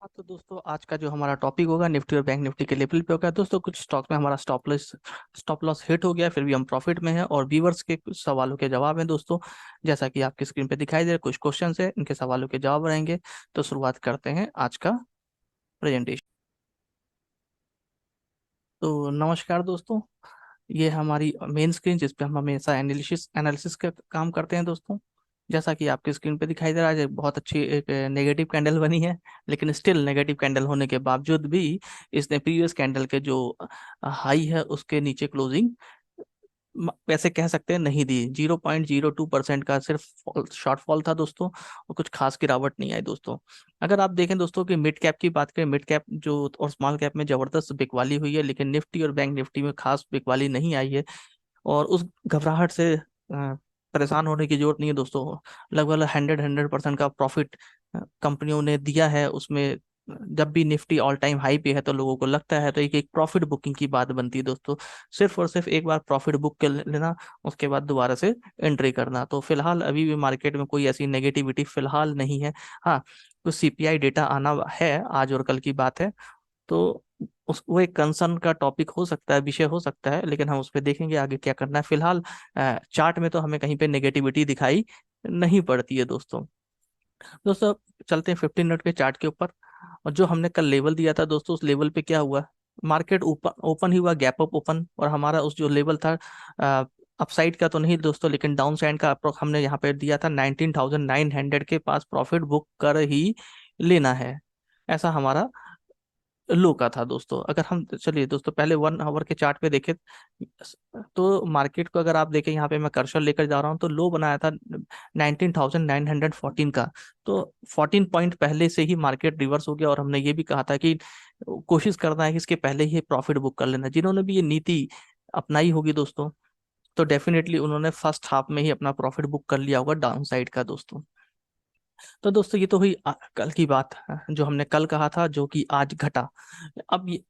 हाँ, तो दोस्तों आज का जो हमारा टॉपिक होगा निफ्टी और बैंक निफ्टी के लेवल पे होगा। दोस्तों कुछ स्टॉक में हमारा स्टॉप लॉस हिट हो गया, फिर भी हम प्रॉफिट में हैं और व्यूवर्स के कुछ सवालों के जवाब हैं दोस्तों। जैसा कि आपकी स्क्रीन पे दिखाई दे रहा है, कुछ क्वेश्चन है, इनके सवालों के जवाब रहेंगे। तो शुरुआत करते हैं आज का प्रेजेंटेशन। तो नमस्कार दोस्तों, ये हमारी मेन स्क्रीन जिस पे हम हमेशा एनालिसिस एनालिसिस का काम करते हैं दोस्तों। जैसा कि आपकी स्क्रीन पे दिखाई दे रहा है, बहुत अच्छी एक नेगेटिव कैंडल बनी है। लेकिन स्टिल नेगेटिव कैंडल होने के बावजूद भी इसने प्रीवियस कैंडल के जो हाई है उसके नीचे क्लोजिंग वैसे कह सकते हैं नहीं दी। 0.02% का सिर्फ शॉर्टफॉल था दोस्तों, और कुछ खास गिरावट नहीं आई दोस्तों। अगर आप देखें दोस्तों कि मिड कैप की बात करें, मिड कैप जो और स्मॉल कैप में जबरदस्त बिकवाली हुई है, लेकिन निफ्टी और बैंक निफ्टी में खास बिकवाली नहीं आई है। और उस घबराहट से परेशान होने की जरूरत नहीं है दोस्तों। लगभग 100% का प्रॉफिट कंपनियों ने दिया है उसमें। जब भी निफ्टी ऑल टाइम हाई पे है तो लोगों को लगता है तो एक एक प्रॉफिट बुकिंग की बात बनती है दोस्तों। सिर्फ और सिर्फ एक बार प्रॉफिट बुक कर लेना, उसके बाद दोबारा से एंट्री करना। तो फिलहाल अभी भी मार्केट में कोई ऐसी नेगेटिविटी फिलहाल नहीं है। हाँ, कुछ सीपीआई डेटा आना है, आज और कल की बात है। तो वो एक कंसर्न का टॉपिक हो सकता है, विषय हो सकता है, लेकिन हम उस पर देखेंगे आगे क्या करना है। फिलहाल चार्ट में तो हमें कहीं पे नेगेटिविटी दिखाई नहीं पड़ती है दोस्तों। दोस्तों चलते हैं 15 मिनट के चार्ट के ऊपर। और जो हमने कल लेवल दिया था दोस्तों, उस लेवल पे क्या हुआ? मार्केट ऊपर ओपन ही हुआ, गैप अप ओपन, और हमारा उस जो लेवल था अपसाइड का तो नहीं दोस्तों, लेकिन डाउन साइड का अप्रोक्स हमने यहाँ पे दिया था 19,900 के पास प्रॉफिट बुक कर ही लेना है। ऐसा हमारा लो का था दोस्तों। अगर हम चलिए दोस्तों पहले 1 आवर के चार्ट पे देखें तो मार्केट को अगर आप देखें, यहाँ पे मैं कर्सर लेकर जा रहा हूँ, तो लो बनाया था 19,914 का। तो 14 पॉइंट पहले से ही मार्केट रिवर्स हो गया, और हमने ये भी कहा था कि कोशिश करना है कि इसके पहले ही प्रॉफिट बुक कर लेना। जिन्होंने भी ये नीति अपनाई होगी दोस्तों, तो डेफिनेटली उन्होंने फर्स्ट हाफ में ही अपना प्रॉफिट बुक कर लिया होगा डाउन साइड का दोस्तों। तो दोस्तों ये तो हुई कल की बात, जो हमने कल कहा था, जो कि आज घटा। अब ये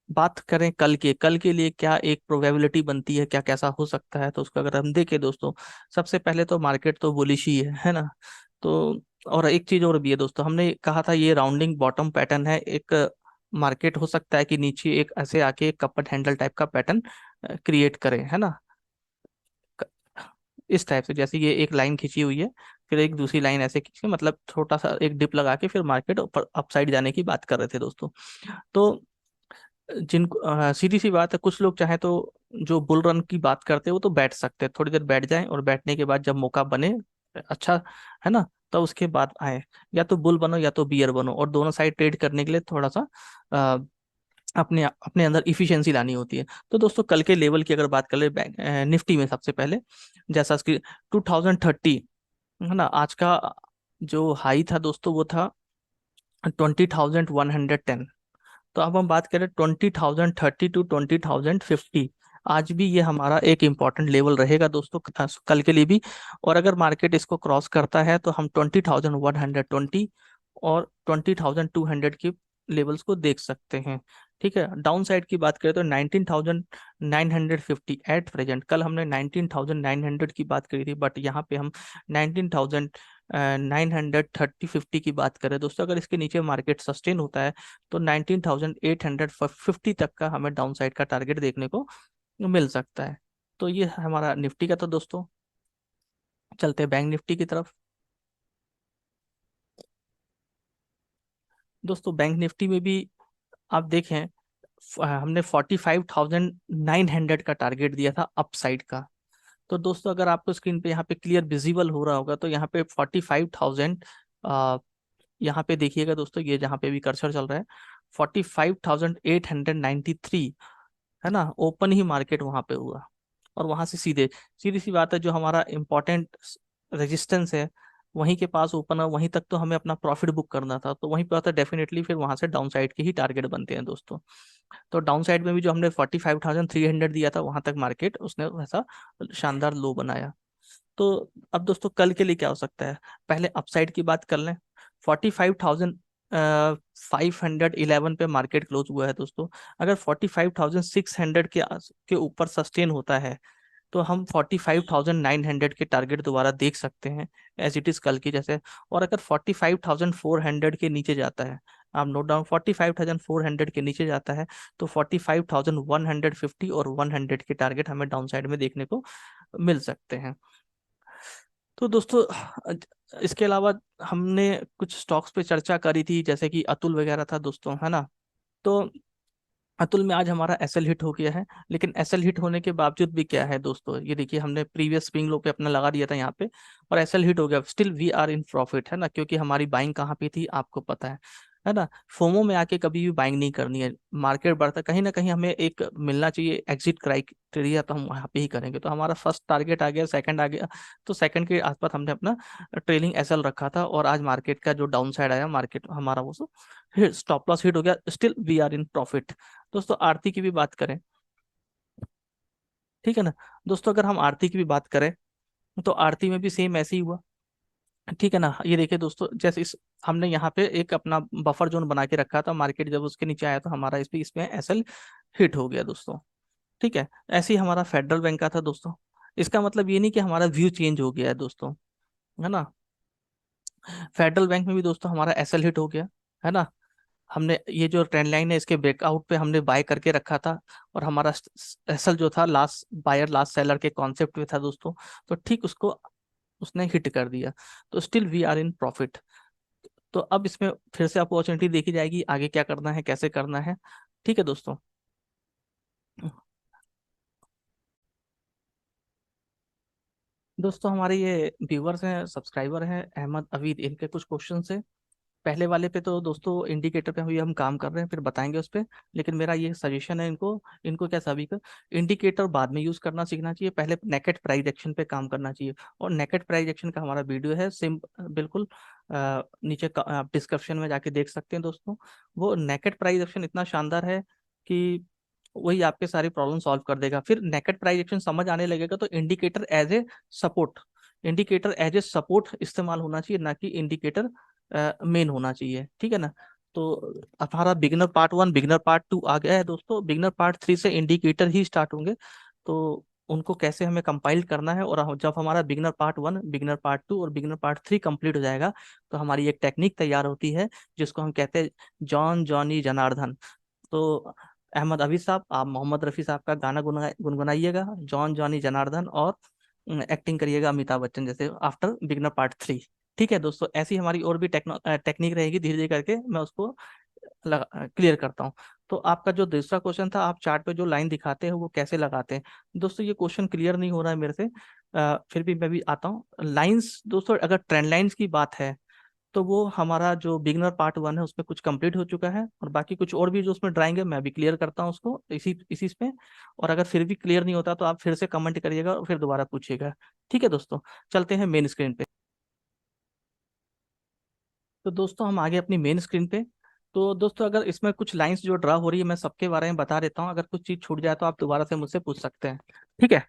बात करें कल के लिए क्या एक प्रोबेबिलिटी बनती है, क्या कैसा हो सकता है, तो उसको अगर हम देखें दोस्तों, सबसे पहले तो मार्केट तो बुलिश ही है ना। तो और एक चीज और भी है दोस्तों, हमने कहा था ये राउंडिंग बॉटम पैटर्न है। एक मार्केट हो सकता है कि नीचे एक ऐसे आके कपट हैंडल टाइप का पैटर्न क्रिएट करे, है ना। इस टाइप से, जैसे ये एक लाइन खींची हुई है, फिर एक दूसरी लाइन ऐसे खींची, मतलब छोटा सा एक डिप लगा के फिर मार्केट ऊपर अपसाइड जाने की बात कर रहे थे दोस्तों। तो जिनको सीधी सी बात है, कुछ लोग चाहे तो जो बुल रन की बात करते हैं वो तो बैठ सकते हैं, थोड़ी देर बैठ जाएं, और बैठने के बाद जब मौका बने अच्छा, है ना, तो उसके बाद आए। या तो बुल बनो या तो बियर बनो, और दोनों साइड ट्रेड करने के लिए थोड़ा सा अपने अपने अंदर इफिशियंसी लानी होती है। तो दोस्तों कल के लेवल की अगर बात कर ले, बैंक निफ्टी में सबसे पहले, जैसा कि 2030, है ना, आज का जो हाई था दोस्तों वो था 20,110। तो अब हम बात करें 20,030 टू 20,050, आज भी ये हमारा एक इम्पॉर्टेंट लेवल रहेगा दोस्तों, कल के लिए भी। और अगर मार्केट इसको क्रॉस करता है तो हम 20,120 और 20,200 की लेवल्स को देख सकते हैं। ठीक है, डाउन साइड की बात करें तो 19,950 एट प्रेजेंट। कल हमने 19,900 की बात करी थी, बट यहाँ पे हम 19,930-50 की बात करें दोस्तों। अगर इसके नीचे मार्केट सस्टेन होता है तो 19,850 तक का हमें डाउन साइड का टारगेट देखने को मिल सकता है। तो ये हमारा निफ्टी का था दोस्तों। चलते हैं बैंक निफ्टी की तरफ। दोस्तों बैंक निफ्टी में भी आप देखें, हमने 45,900 का टारगेट दिया था अपसाइड का। तो दोस्तों अगर आपको स्क्रीन पे यहाँ पे क्लियर विजिबल हो रहा होगा, तो यहाँ पे 45,000, यहाँ पे देखिएगा दोस्तों, ये जहाँ पे भी कर्सर चल रहा है 45,893, है ना, ओपन ही मार्केट वहां पे हुआ। और वहां से सीधे, सीधी सी बात है, जो हमारा इंपॉर्टेंट रेजिस्टेंस है वहीं के पास ओपन है, वहीं तक तो हमें अपना प्रॉफिट बुक करना था, तो वहीं पे आता डेफिनेटली फिर वहां से डाउन साइड के ही टारगेट बनते हैं दोस्तों। तो डाउन साइड में भी जो हमने 45,300 दिया था, वहां तक मार्केट उसने वैसा शानदार लो बनाया। तो अब दोस्तों कल के लिए क्या हो सकता है, पहले अपसाइड की बात कर लें। 45,511 पे मार्केट क्लोज हुआ है दोस्तों। अगर 45,600 के ऊपर सस्टेन होता है तो हम 45,900 के टारगेट दोबारा देख सकते हैं, एज इट इज कल की जैसे। और अगर 45,400 के नीचे जाता है, आप नोट डाउन, 45,400 के नीचे जाता है तो 45,150 और 100 के टारगेट हमें डाउन साइड में देखने को मिल सकते हैं। तो दोस्तों इसके अलावा हमने कुछ स्टॉक्स पे चर्चा करी थी, जैसे कि अतुल वगैरह था दोस्तों, है ना। तो अतुल में आज हमारा एसएल हिट हो गया है, लेकिन एसएल हिट होने के बावजूद भी क्या है दोस्तों, ये देखिए हमने प्रीवियस स्विंग लो पे अपना लगा दिया था यहाँ पे और एसएल हिट हो गया, still we are in profit, है ना, क्योंकि है बाइंग कहाँ पे थी आपको पता है ना। फोमो में आके कभी भी बाइंग नहीं करनी है, मार्केट बढ़ता कहीं ना कहीं हमें एक मिलना चाहिए एग्जिट क्राइटेरिया, तो हम वहाँ पे ही करेंगे। तो हमारा फर्स्ट टारगेट आ गया, सेकंड आ गया, तो सेकंड के आसपास हमने अपना ट्रेलिंग एसएल रखा था, और आज मार्केट का जो डाउन साइड आया मार्केट हमारा वो स्टॉप लॉस हिट हो गया, still we are in profit. दोस्तों आरती की भी बात करें, ठीक है ना। दोस्तों अगर हम आरती की भी बात करें तो आरती में भी सेम ऐसे ही हुआ, ठीक है ना। ये देखिए दोस्तों, जैसे इस हमने यहाँ पे एक अपना बफर जोन बना के रखा था, मार्केट जब उसके नीचे आया तो हमारा इसमें एसएल हिट हो गया दोस्तों, ठीक है। ऐसे ही हमारा फेडरल बैंक का था दोस्तों। इसका मतलब ये नहीं कि हमारा व्यू चेंज हो गया है दोस्तों, है ना। फेडरल बैंक में भी दोस्तों हमारा एसएल हिट हो गया, है ना। हमने ये जो ट्रेंड लाइन है इसके ब्रेकआउट पे हमने बाय करके रखा था, और हमारा एसएल जो था लास्ट बायर लास्ट सेलर के कॉन्सेप्ट में था दोस्तों, तो ठीक उसको उसने हिट कर दिया, तो still we are in profit. तो अब इसमें फिर से अपॉर्चुनिटी देखी जाएगी, आगे क्या करना है कैसे करना है, ठीक है दोस्तों। दोस्तों हमारे ये व्यूवर्स हैं, सब्सक्राइबर हैं अहमद अवीद, इनके कुछ क्वेश्चन है। पहले वाले पे तो दोस्तों इंडिकेटर पे अभी हम काम कर रहे हैं, फिर बताएंगे उस पे, लेकिन मेरा ये सजेशन है इनको, इनको क्या सभी का इंडिकेटर बाद में यूज करना सीखना चाहिए, पहले नेकेट प्राइस एक्शन पे काम करना चाहिए। और नेकेट प्राइस एक्शन का हमारा वीडियो है सिम बिल्कुल नीचे आप डिस्क्रिप्शन में जाके देख सकते हैं दोस्तों। वो नेकेट प्राइस एक्शन इतना शानदार है कि वही आपके सारी प्रॉब्लम सॉल्व कर देगा। फिर नेकेट प्राइस एक्शन समझ आने लगेगा तो indicator as a support, indicator as a support इस्तेमाल होना चाहिए, ना कि इंडिकेटर मेन होना चाहिए, ठीक है ना। तो हमारा बिगनर पार्ट 1 बिगनर पार्ट 2 आ गया है दोस्तों, बिगनर पार्ट 3 से इंडिकेटर ही स्टार्ट होंगे। तो उनको कैसे हमें कंपाइल करना है, और जब हमारा बिगनर पार्ट 1 बिगनर पार्ट 2 और बिगनर पार्ट 3 कंप्लीट हो जाएगा, तो हमारी एक टेक्निक तैयार होती है जिसको हम कहते हैं जॉन जॉनी जनार्दन। तो अहमद अभी साहब आप मोहम्मद रफ़ी साहब का गाना गुनगुनाइएगा, जॉन जॉनी जनार्दन, और एक्टिंग करिएगा अमिताभ बच्चन जैसे आफ्टर बिगनर पार्ट 3। ठीक है दोस्तों, ऐसी हमारी और भी टेक्निक रहेगी, धीरे धीरे करके मैं उसको क्लियर करता हूँ। तो आपका जो दूसरा क्वेश्चन था, आप चार्ट पे जो लाइन दिखाते हैं वो कैसे लगाते हैं, दोस्तों ये क्वेश्चन क्लियर नहीं हो रहा है मेरे से, फिर भी मैं भी आता हूँ। लाइंस दोस्तों, अगर ट्रेंड लाइंस की बात है तो वो हमारा जो बिगनर पार्ट 1 है उसमें कुछ कंप्लीट हो चुका है, और बाकी कुछ और भी जो उसमें ड्राइंग है मैं भी क्लियर करता हूँ उसको इसी इसी पे। और अगर फिर भी क्लियर नहीं होता तो आप फिर से कमेंट करिएगा और फिर दोबारा पूछिएगा, ठीक है दोस्तों। चलते हैं मेन स्क्रीन पे। तो दोस्तों हम आगे अपनी मेन स्क्रीन पे। तो दोस्तों अगर इसमें कुछ लाइंस जो ड्रा हो रही है मैं सबके बारे में बता देता हूँ, अगर कुछ चीज छूट जाए तो आप दोबारा से मुझसे पूछ सकते हैं, ठीक है।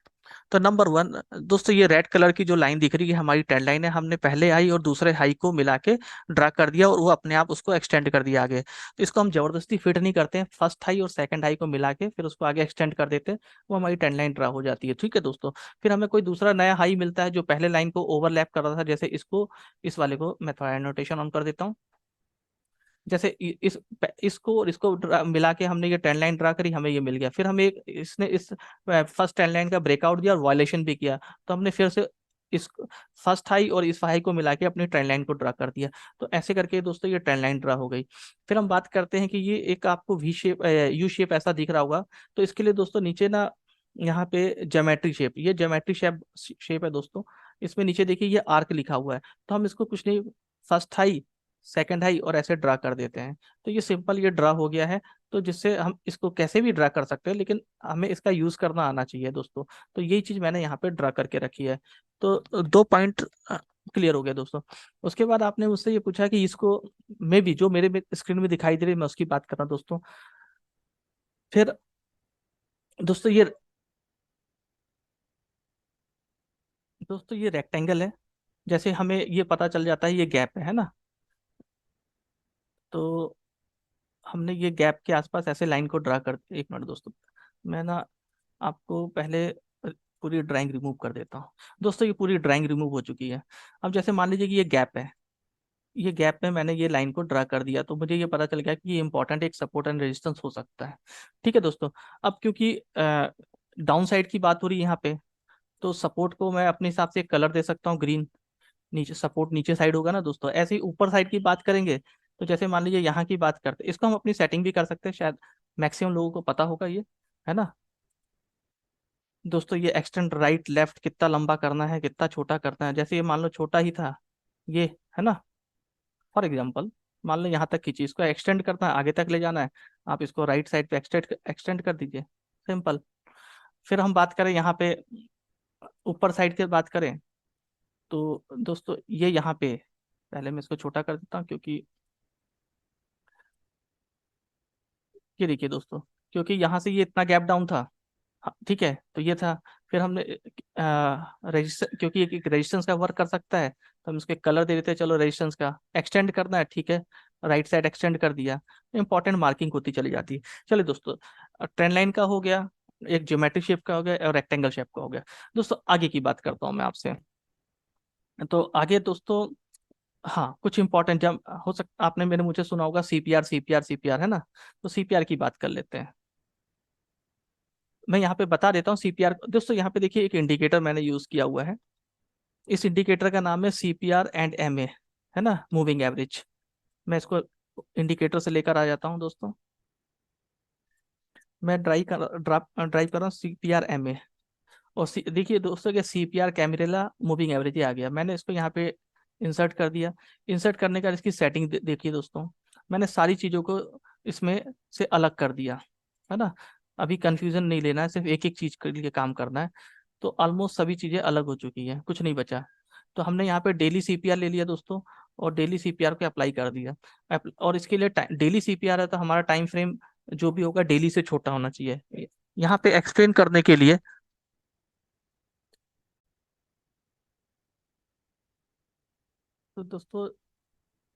तो नंबर 1 दोस्तों, ये रेड कलर की जो लाइन दिख रही है हमारी ट्रेंड लाइन है, हमने पहले हाई और दूसरे हाई को मिला के ड्रा कर दिया, और वो अपने आप उसको एक्सटेंड कर दिया आगे। तो इसको हम जबरदस्ती फिट नहीं करते हैं, फर्स्ट हाई और सेकंड हाई को मिला के फिर उसको आगे एक्सटेंड कर देते हैं, वो हमारी ट्रेंड लाइन ड्रा हो जाती है, ठीक है दोस्तों। फिर हमें कोई दूसरा नया हाई मिलता है जो पहले लाइन को ओवरलैप कर रहा था, जैसे इसको, इस वाले को मैं थोड़ा नोटेशन ऑन कर देता हूँ। जैसे इसको और इसको मिला के हमने ये ट्रेंड लाइन ड्रा करी, हमें ये मिल गया। फिर हमें एक इसने इस फर्स्ट ट्रेंड लाइन का ब्रेकआउट दिया और वायलेशन भी किया, तो हमने फिर से इस फर्स्ट हाई और इस हाई को मिला के अपनी ट्रेंड लाइन को ड्रा कर दिया। तो ऐसे करके दोस्तों ये ट्रेंड लाइन ड्रा हो गई। फिर हम बात करते हैं कि ये एक आपको वी शेप यू शेप ऐसा दिख रहा होगा, तो इसके लिए दोस्तों नीचे ना यहाँ पे ज्योमेट्री शेप, ये ज्योमेट्री शेप शेप है दोस्तों। इसमें नीचे देखिए ये आर्क लिखा हुआ है, तो हम इसको कुछ नहीं, फर्स्ट हाई सेकंड हाई और ऐसे ड्रा कर देते हैं, तो ये सिंपल ये ड्रा हो गया है। तो जिससे हम इसको कैसे भी ड्रा कर सकते हैं, लेकिन हमें इसका यूज करना आना चाहिए दोस्तों। तो यही चीज मैंने यहाँ पे ड्रा करके रखी है। तो 2 पॉइंट क्लियर हो गया दोस्तों। उसके बाद आपने मुझसे ये पूछा कि इसको मे भी जो मेरे स्क्रीन में दिखाई दे रही है मैं उसकी बात कर रहा हूँ दोस्तों। फिर दोस्तों ये रेक्टेंगल है, जैसे हमें ये पता चल जाता है ये गैप है ना। तो हमने ये गैप के आसपास ऐसे लाइन को ड्रा कर, एक मिनट दोस्तों, मैं ना आपको पहले पूरी ड्राइंग रिमूव कर देता हूँ। दोस्तों ये पूरी ड्राइंग रिमूव हो चुकी है। अब जैसे मान लीजिए कि ये गैप है, ये गैप में मैंने ये लाइन को ड्रा कर दिया, तो मुझे ये पता चल गया कि ये इंपॉर्टेंट एक सपोर्ट एंड रेजिस्टेंस हो सकता है। ठीक है दोस्तों। अब क्योंकि डाउन साइड की बात हो रही है यहाँ पे, तो सपोर्ट को मैं अपने हिसाब से कलर दे सकता हूँ ग्रीन। नीचे सपोर्ट नीचे साइड होगा ना दोस्तों, ऐसे ही ऊपर साइड की बात करेंगे तो जैसे मान लीजिए यहाँ की बात करते हैं, इसको हम अपनी सेटिंग भी कर सकते हैं, शायद मैक्सिमम लोगों को पता होगा ये, है ना दोस्तों। ये एक्सटेंड राइट लेफ्ट कितना लंबा करना है कितना छोटा करना है, जैसे ये मान लो छोटा ही था ये, है ना। फॉर एग्जाम्पल मान लो यहाँ तक खींची, इसको एक्सटेंड करना है, आगे तक ले जाना है, आप इसको राइट साइड पे एक्सटेंड एक्सटेंड कर दीजिए, सिंपल। फिर हम बात करें यहाँ पे ऊपर साइड की बात करें, तो दोस्तों ये यहाँ पे, पहले मैं इसको छोटा कर देता हूँ क्योंकि ये देखिए दोस्तों, क्योंकि यहाँ से ये इतना गैप डाउन था, हाँ, ठीक है, तो ये था। फिर हमने रजिस्टर, क्योंकि एक रेजिस्टेंस का वर्क कर सकता है, तो हम इसके कलर दे देते हैं, चलो रेजिस्टेंस का एक्सटेंड करना है, ठीक है, राइट साइड एक्सटेंड कर दिया, इंपॉर्टेंट मार्किंग होती चली जाती है। चलिए दोस्तों, ट्रेंड लाइन का हो गया, एक ज्योमेट्रिक शेप का हो गया और रेक्टेंगल शेप का हो गया। दोस्तों आगे की बात करता हूँ मैं आपसे, तो आगे दोस्तों, हाँ कुछ इंपॉर्टेंट, जब हो सकता आपने मेरे मुझे सुना होगा सीपीआर सीपीआर सीपीआर, है ना, तो सीपीआर की बात कर लेते हैं। मैं यहाँ पे बता देता हूँ सीपीआर दोस्तों। यहाँ पे देखिए एक इंडिकेटर मैंने यूज किया हुआ है, इस इंडिकेटर का नाम है सीपीआर एंड एमए, है ना, मूविंग एवरेज। मैं इसको इंडिकेटर से लेकर आ जाता हूँ दोस्तों। मैं ड्राइव कर रहा हूँ सीपीआर एमए, और देखिए दोस्तों कि सीपीआर कैमरेला मूविंग एवरेज ही आ गया, मैंने इसको यहाँ पे इंसर्ट कर दिया। इंसर्ट करने का इसकी सेटिंग देखिए दोस्तों, मैंने सारी चीज़ों को इसमें से अलग कर दिया, है ना। अभी कंफ्यूजन नहीं लेना है, सिर्फ एक एक चीज के लिए काम करना है। तो ऑलमोस्ट सभी चीज़ें अलग हो चुकी हैं, कुछ नहीं बचा। तो हमने यहाँ पे डेली सीपीआर ले लिया दोस्तों, और डेली सीपीआर को अप्लाई कर दिया। और इसके लिए डेली सीपीआर है, तो हमारा टाइम फ्रेम जो भी होगा डेली से छोटा होना चाहिए। यहाँ पे एक्सप्लेन करने के लिए, तो दोस्तों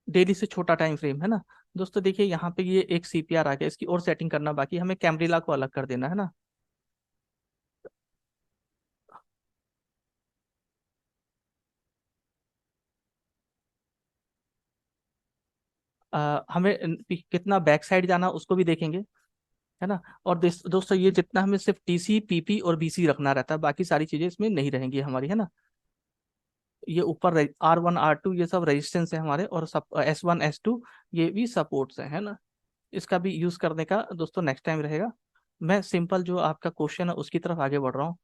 डेली से छोटा टाइम फ्रेम, है ना दोस्तों। देखिए यहाँ पे ये एक सीपीआर आ गया, इसकी और सेटिंग करना बाकी, हमें कैमरीला को अलग कर देना है ना। हमें कितना बैक साइड जाना उसको भी देखेंगे, है ना। और दोस्तों ये जितना हमें सिर्फ टीसी पीपी और बीसी रखना रहता है, बाकी सारी चीजें इसमें नहीं रहेंगी हमारी, है ना। ये ऊपर R1 R2 ये सब रेजिस्टेंस है हमारे, और सब S1 S2 ये भी सपोर्ट्स है ना। इसका भी यूज करने का दोस्तों नेक्स्ट टाइम रहेगा। मैं सिंपल जो आपका क्वेश्चन है उसकी तरफ आगे बढ़ रहा हूँ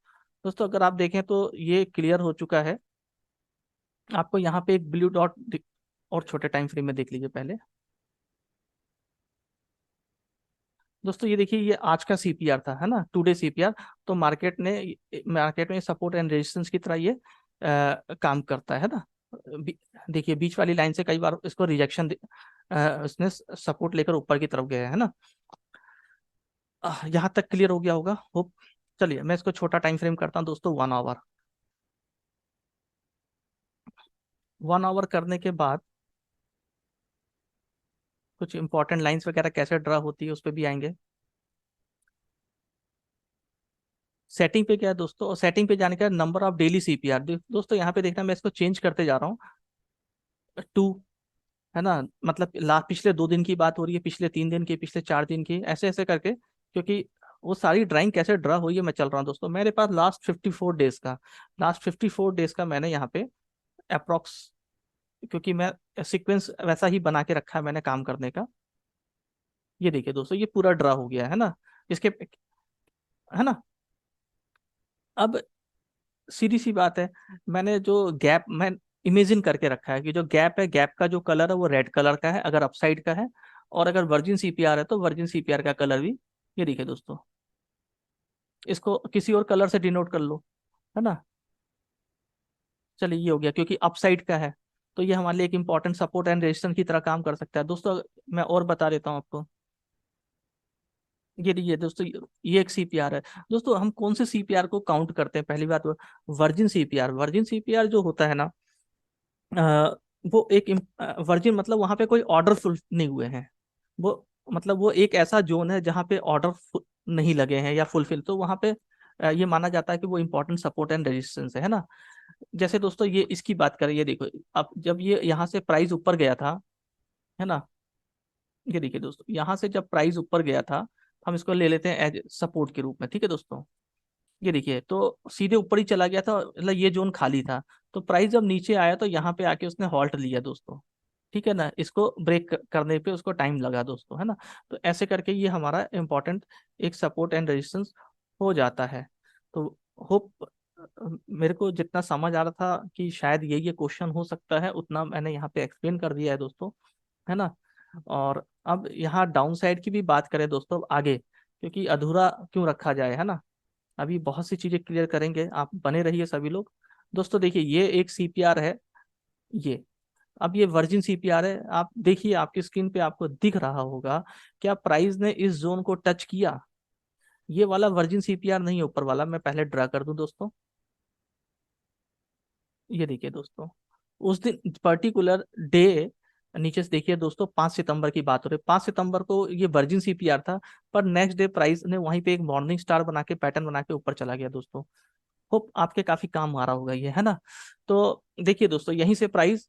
दोस्तों। अगर आप देखें तो ये क्लियर हो चुका है आपको, यहाँ पे एक ब्लू डॉट, और छोटे टाइम फ्रेम में देख लीजिए पहले दोस्तों। ये देखिए ये आज का सीपीआर था, है ना, टुडे सीपीआर। तो मार्केट में सपोर्ट एंड रेजिस्टेंस की तरह ये काम करता है ना। बी- देखिए बीच वाली लाइन से कई बार इसको रिजेक्शन, इसने सपोर्ट लेकर ऊपर की तरफ गया है ना। यहाँ तक क्लियर हो गया होगा होप। चलिए मैं इसको छोटा टाइम फ्रेम करता हूँ दोस्तों, 1 आवर। 1 आवर करने के बाद कुछ इंपॉर्टेंट लाइंस वगैरह कैसे ड्रा होती है उस पर भी आएंगे। सेटिंग पे क्या है दोस्तों, और सेटिंग पे जाने का नंबर ऑफ डेली सीपीआर दोस्तों, यहाँ पे देखना मैं इसको चेंज करते जा रहा हूँ, 2, है ना। मतलब पिछले 2 दिन की बात हो रही है, पिछले 3 दिन की, पिछले 4 दिन की, ऐसे ऐसे करके, क्योंकि वो सारी ड्राइंग कैसे ड्रा हुई है मैं चल रहा हूँ दोस्तों। मेरे पास लास्ट 54 डेज का मैंने यहाँ पे अप्रोक्स, क्योंकि मैं सीक्वेंस वैसा ही बना के रखा है मैंने काम करने का। ये देखिए दोस्तों ये पूरा ड्रा हो गया है ना इसके, है ना। अब सीधी सी बात है, मैंने जो गैप मैं इमेजिन करके रखा है कि जो गैप है, गैप का जो कलर है वो रेड कलर का है अगर अपसाइड का है, और अगर वर्जिन सीपीआर है तो वर्जिन सीपीआर का कलर भी, ये देखिए दोस्तों, इसको किसी और कलर से डिनोट कर लो, है ना। चलिए ये हो गया क्योंकि अपसाइड का है, तो ये हमारे लिए एक इंपॉर्टेंट सपोर्ट एंड रेजिस्टेंस की तरह काम कर सकता है दोस्तों। मैं और बता देता हूँ आपको, ये दोस्तों ये एक सीपीआर है दोस्तों। हम कौन से सीपीआर को काउंट करते हैं, पहली बात, वर्जिन सीपीआर जो होता है ना, अ, वो एक वर्जिन मतलब वहां पे कोई ऑर्डर फुल नहीं हुए हैं, वो मतलब वो एक ऐसा जोन है जहाँ पे ऑर्डर नहीं लगे हैं या फुलफिल, तो वहां पे ये माना जाता है कि वो इंपॉर्टेंट सपोर्ट एंड रेजिस्टेंस है ना। जैसे दोस्तों ये इसकी बात करें, ये देखो, अब जब ये यहाँ से प्राइस ऊपर गया था, है ना, ये देखिए दोस्तों, यहाँ से जब प्राइस ऊपर गया था, हम इसको ले लेते हैं एज सपोर्ट के रूप में, ठीक है दोस्तों। ये देखिए तो सीधे ऊपर ही चला गया था, मतलब ये जोन खाली था। तो प्राइस जब नीचे आया तो यहाँ पे आके उसने हॉल्ट लिया दोस्तों, ठीक है ना, इसको ब्रेक करने पे उसको टाइम लगा दोस्तों, है ना। तो ऐसे करके ये हमारा इम्पोर्टेंट एक सपोर्ट एंड रेजिस्टेंस हो जाता है। तो होप मेरे को जितना समझ आ रहा था कि शायद ये क्वेश्चन हो सकता है, उतना मैंने यहाँ पे एक्सप्लेन कर दिया है दोस्तों, है ना। और अब यहाँ डाउन साइड की भी बात करें दोस्तों, अब आगे, क्योंकि अधूरा क्यों रखा जाए, है ना। अभी बहुत सी चीजें क्लियर करेंगे, आप बने रहिए सभी लोग। दोस्तों देखिए ये एक सीपीआर है, ये, अब ये वर्जिन सीपीआर है। आप देखिए आपकी स्क्रीन पे आपको दिख रहा होगा, क्या प्राइस ने इस जोन को टच किया। ये वाला वर्जिन सीपीआर नहीं है, ऊपर वाला, मैं पहले ड्रा कर दूं दोस्तों। ये देखिए दोस्तों, उस दिन पर्टिकुलर डे, नीचे से देखिए दोस्तों, 5 सितंबर की बात हो रही है, 5 सितंबर को ये वर्जिन सीपीआर था। पर नेक्स्ट डे प्राइस ने वहीं पे एक मॉर्निंग स्टार बना के, पैटर्न बना के ऊपर चला गया दोस्तों। होप आपके काफी काम आ रहा होगा ये, है ना। तो देखिए दोस्तों, यहीं से प्राइस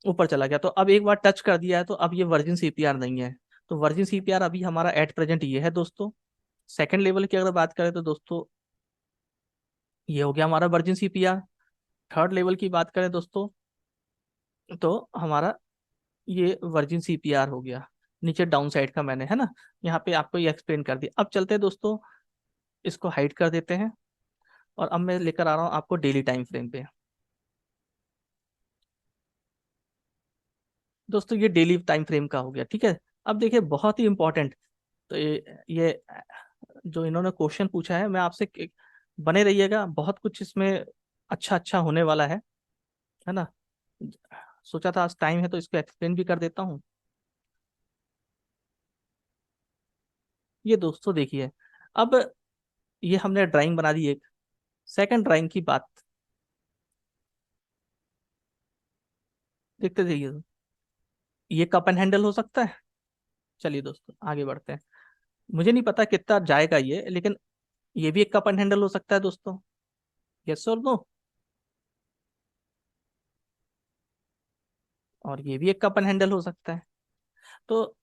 ऊपर चला गया, तो अब एक बार टच कर दिया है, तो अब ये वर्जिन सीपीआर नहीं है। तो वर्जिन सीपीआर अभी हमारा एट प्रेजेंट ये है दोस्तों। सेकंड लेवल की अगर बात करें तो दोस्तों, ये हो गया हमारा वर्जिन सीपीआर। थर्ड लेवल की बात करें दोस्तों, तो हमारा ये वर्जिन सीपीआर हो गया, नीचे डाउन साइड का मैंने, है ना, यहाँ पे आपको ये एक्सप्लेन कर दिया। अब चलते हैं दोस्तों, इसको हाइड कर देते हैं, और अब मैं लेकर आ रहा हूँ आपको डेली टाइम फ्रेम पे। दोस्तों ये डेली टाइम फ्रेम का हो गया, ठीक है। अब देखिए बहुत ही इंपॉर्टेंट, तो ये जो इन्होंने क्वेश्चन पूछा है, मैं आपसे बने रहिएगा, बहुत कुछ इसमें अच्छा अच्छा होने वाला है ना। सोचा था आज टाइम है तो इसको एक्सप्लेन भी कर देता हूँ। ये दोस्तों देखिए, अब ये हमने ड्राइंग बना दी एक। सेकंड ड्राइंग की बात देखते जाइए। ये कप एंड हैंडल हो सकता है। चलिए दोस्तों आगे बढ़ते हैं। मुझे नहीं पता कितना जाएगा ये, लेकिन ये भी एक कप एंड हैंडल हो सकता है दोस्तों। यस और नो। और ये भी एक कप एंड हैंडल हो सकता है। तो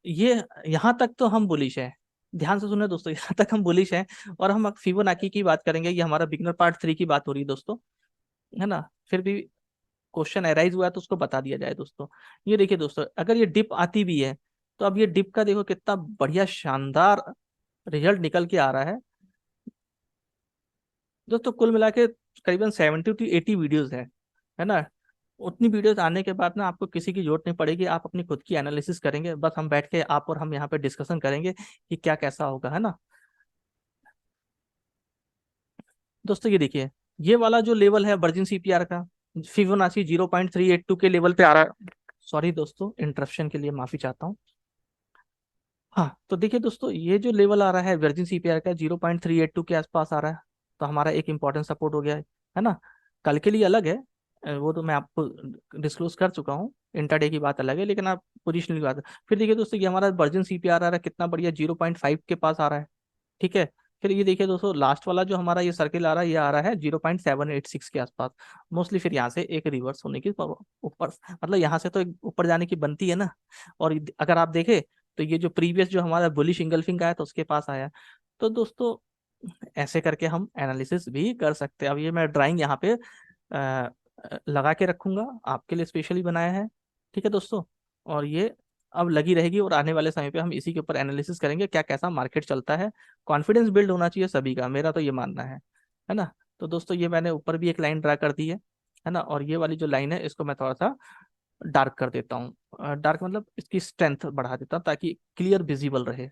ये, यहाँ तक तो हम बुलिश है। ध्यान से सुने दोस्तों, यहाँ तक हम बुलिश हैं। और हम फिबोनाची की बात करेंगे, ये हमारा बिगनर पार्ट 3 की बात हो रही है दोस्तों, है ना। फिर भी क्वेश्चन अराइज हुआ है तो उसको बता दिया जाए दोस्तों। ये देखिए दोस्तों, अगर ये डिप आती भी है, तो अब ये डिप का देखो कितना बढ़िया शानदार रिजल्ट निकल के आ रहा है दोस्तों। कुल मिला के करीबन 70 to 80 वीडियोस है ना। उतनी वीडियोस आने के बाद ना आपको किसी की जरूरत नहीं पड़ेगी, आप अपनी खुद की एनालिसिस करेंगे, बस हम बैठ के आप और हम यहाँ पे डिस्कशन करेंगे कि क्या कैसा होगा, है ना। दोस्तों ये देखिए, ये वाला जो लेवल है वर्जिन सीपीआर का, फिबोनाची 0.382 के लेवल पे आ रहा है। सॉरी दोस्तों, इंटरप्शन के लिए माफी चाहता हूँ। हाँ तो देखिए दोस्तों, ये जो लेवल आ रहा है वर्जिन सीपीआर का, 0.382 के आसपास आ रहा है। तो हमारा एक इंपॉर्टेंट सपोर्ट हो गया है ना। कल के लिए अलग है, वो तो मैं आपको डिस्क्लोज कर चुका हूँ। इंटरडे की बात अलग है, लेकिन आप पोजिशनल की बात है। फिर देखिए दोस्तों, ये हमारा वर्जिन सीपीआर आ रहा है, कितना बढ़िया, 0.5 के पास आ रहा है, ठीक है। फिर ये देखिए दोस्तों, लास्ट वाला जो हमारा ये सर्किल आ रहा है, ये आ रहा है 0.786 के आसपास मोस्टली। फिर यहाँ से एक रिवर्स होने की ऊपर, मतलब यहाँ से तो एक ऊपर जाने की बनती है ना। और अगर आप देखें, तो ये जो प्रीवियस जो हमारा बुलिश इंगल्फिंग आया था उसके पास आया। तो दोस्तों ऐसे करके हम एनालिसिस भी कर सकते हैं। अब ये मैं ड्राइंग यहाँ पे लगा के रखूंगा, आपके लिए स्पेशली बनाया है, ठीक है दोस्तों। और ये अब लगी रहेगी, और आने वाले समय पे हम इसी के ऊपर एनालिसिस करेंगे क्या कैसा मार्केट चलता है। कॉन्फिडेंस बिल्ड होना चाहिए सभी का, मेरा तो ये मानना है ना। तो दोस्तों ये मैंने ऊपर भी एक लाइन ड्रा कर दी है ना। और ये वाली जो लाइन है इसको मैं थोड़ा सा डार्क कर देता हूँ, डार्क मतलब इसकी स्ट्रेंथ बढ़ा देता हूँ ताकि क्लियर विजिबल रहे।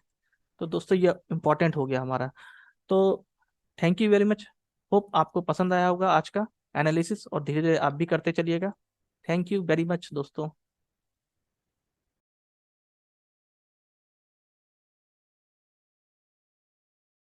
तो दोस्तों ये इंपॉर्टेंट हो गया हमारा। तो thank you very much. Hope आपको पसंद आया होगा आज का एनालिसिस, और धीरे धीरे आप भी करते चलिएगा। थैंक यू वेरी मच दोस्तों।